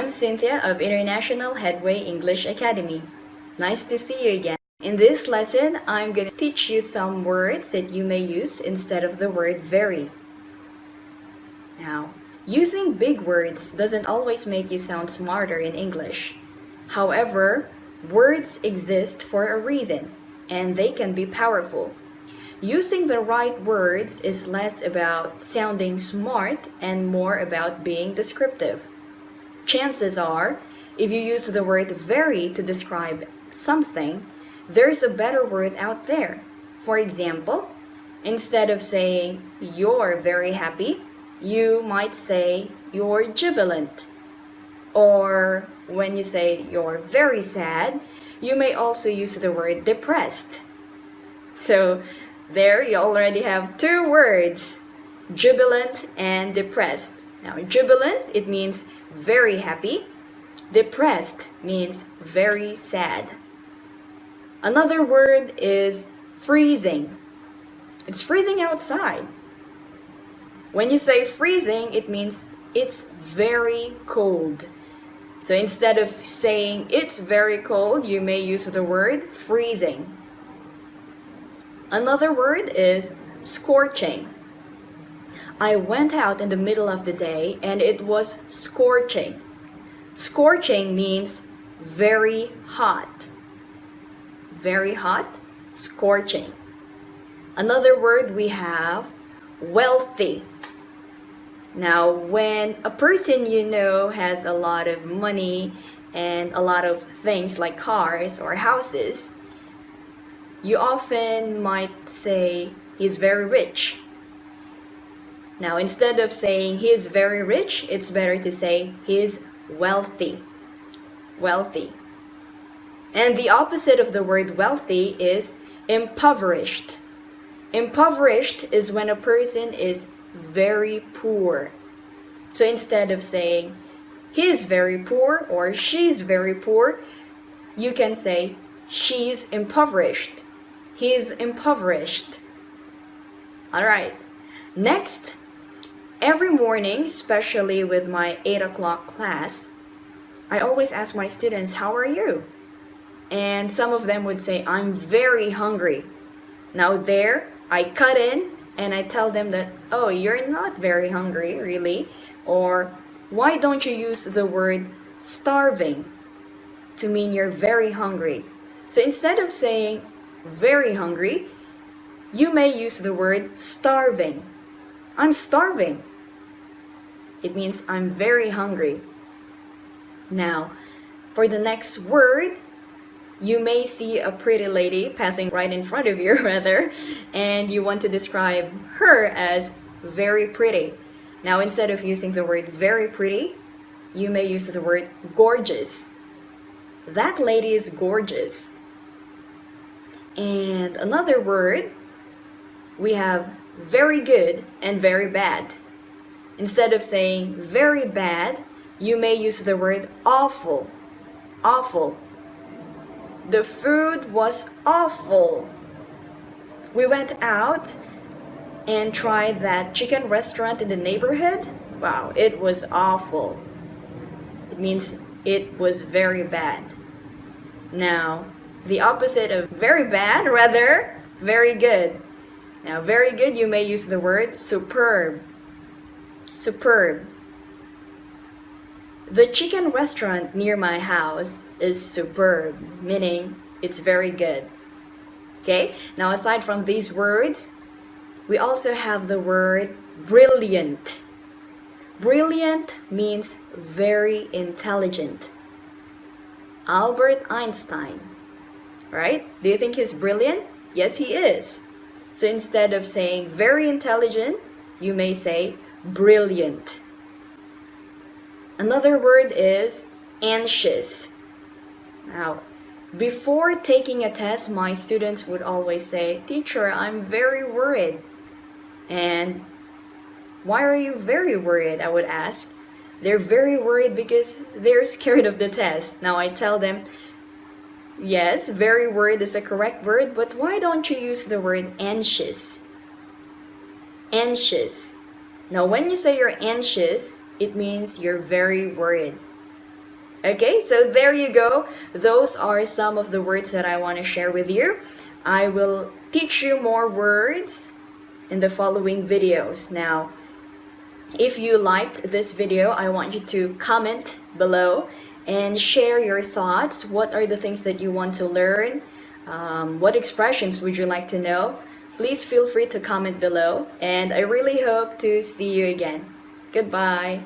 I'm Cynthia of International Headway English Academy. Nice to see you again. In this lesson, I'm going to teach you some words that you may use instead of the word very. Now, using big words doesn't always make you sound smarter in English. However, words exist for a reason, and they can be powerful. Using the right words is less about sounding smart and more about being descriptive. Chances are, if you use the word very to describe something, there's a better word out there. For example, instead of saying you're very happy, you might say you're jubilant. Or when you say you're very sad, you may also use the word depressed. So there you already have two words, jubilant and depressed. Now, jubilant, it means very happy. Depressed means very sad. Another word is freezing. It's freezing outside. When you say freezing, it means it's very cold. So instead of saying it's very cold, you may use the word freezing. Another word is scorching. I went out in the middle of the day and it was scorching. Scorching means very hot. Very hot, scorching. Another word we have, wealthy. Now, when a person you know has a lot of money and a lot of things like cars or houses, you often might say he's very rich. Now, instead of saying he's very rich, it's better to say he's wealthy. Wealthy. And the opposite of the word wealthy is impoverished. Impoverished is when a person is very poor. So instead of saying he's very poor or she's very poor, you can say she's impoverished. He's impoverished. All right. Next, every morning, especially with my 8 o'clock class, I always ask my students, how are you? And some of them would say, I'm very hungry. Now there, I cut in and I tell them that, oh, you're not very hungry, really. Or, why don't you use the word starving to mean you're very hungry? So instead of saying very hungry, you may use the word starving. I'm starving. It means I'm very hungry. Now, for the next word, you may see a pretty lady passing right in front of you, rather, and you want to describe her as very pretty. Now, instead of using the word very pretty, you may use the word gorgeous. That lady is gorgeous. And another word, we have very good and very bad. Instead of saying very bad, you may use the word awful. Awful. The food was awful. We went out and tried that chicken restaurant in the neighborhood. Wow, it was awful. It means it was very bad. Now, the opposite of very bad, rather, very good. Now, very good, you may use the word superb. Superb. The chicken restaurant near my house is superb, meaning it's very good. Okay, now aside from these words, we also have the word brilliant. Brilliant means very intelligent. Albert Einstein, right? Do you think he's brilliant? Yes, he is. So instead of saying very intelligent, you may say brilliant. Another word is anxious. Now, before taking a test, my students would always say, "Teacher, I'm very worried." And why are you very worried? I would ask. They're very worried because they're scared of the test. Now I tell them, yes, very worried is a correct word, but why don't you use the word anxious? Anxious. Now when you say you're anxious, it means you're very worried. Okay, so there you go. Those are some of the words that I want to share with you. I will teach you more words in the following videos. Now, if you liked this video, I want you to comment below and share your thoughts. What are the things that you want to learn? What expressions would you like to know? Please feel free to comment below, and I really hope to see you again. Goodbye.